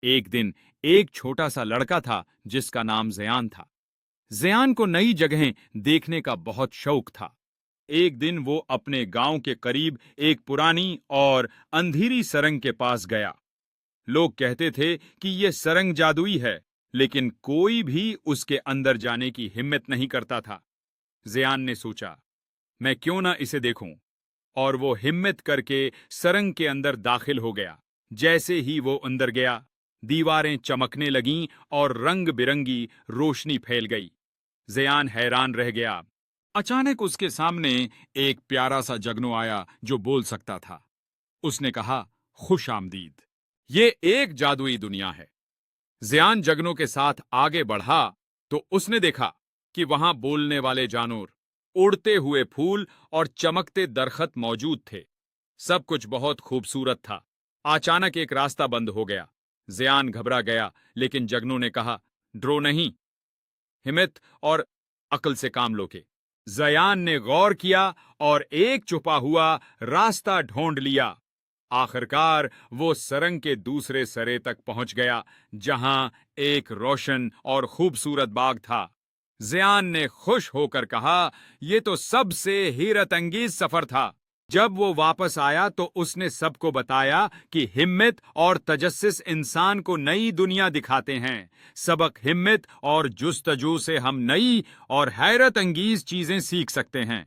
एक दिन एक छोटा सा लड़का था जिसका नाम ज़यान था। ज़यान को नई जगहें देखने का बहुत शौक था। एक दिन वो अपने गांव के करीब एक पुरानी और अंधेरी सरंग के पास गया। लोग कहते थे कि यह सरंग जादुई है, लेकिन कोई भी उसके अंदर जाने की हिम्मत नहीं करता था। ज़यान ने सोचा, मैं क्यों ना इसे देखूं, और वो हिम्मत करके सरंग के अंदर दाखिल हो गया। जैसे ही वो अंदर गया, दीवारें चमकने लगीं और रंग बिरंगी रोशनी फैल गई। ज़यान हैरान रह गया। अचानक उसके सामने एक प्यारा सा जगनू आया जो बोल सकता था। उसने कहा, खुश आमदीद। ये एक जादुई दुनिया है। ज़यान जगनू के साथ आगे बढ़ा तो उसने देखा कि वहां बोलने वाले जानवर, उड़ते हुए फूल और चमकते दरख्त मौजूद थे। सब कुछ बहुत खूबसूरत था। अचानक एक रास्ता बंद हो गया। ज़यान घबरा गया, लेकिन जगनू ने कहा, डरो नहीं, हिम्मत और अक्ल से काम लो के। ज़यान ने गौर किया और एक छुपा हुआ रास्ता ढूंढ लिया। आखिरकार वो सरंग के दूसरे सरे तक पहुंच गया, जहां एक रोशन और खूबसूरत बाग था। ज़यान ने खुश होकर कहा, यह तो सबसे हैरत अंगेज सफर था। जब वो वापस आया तो उसने सबको बताया कि हिम्मत और तजस्सुस इंसान को नई दुनिया दिखाते हैं। सबक हिम्मत और जुस्तजू से हम नई और हैरत अंगेज चीजें सीख सकते हैं।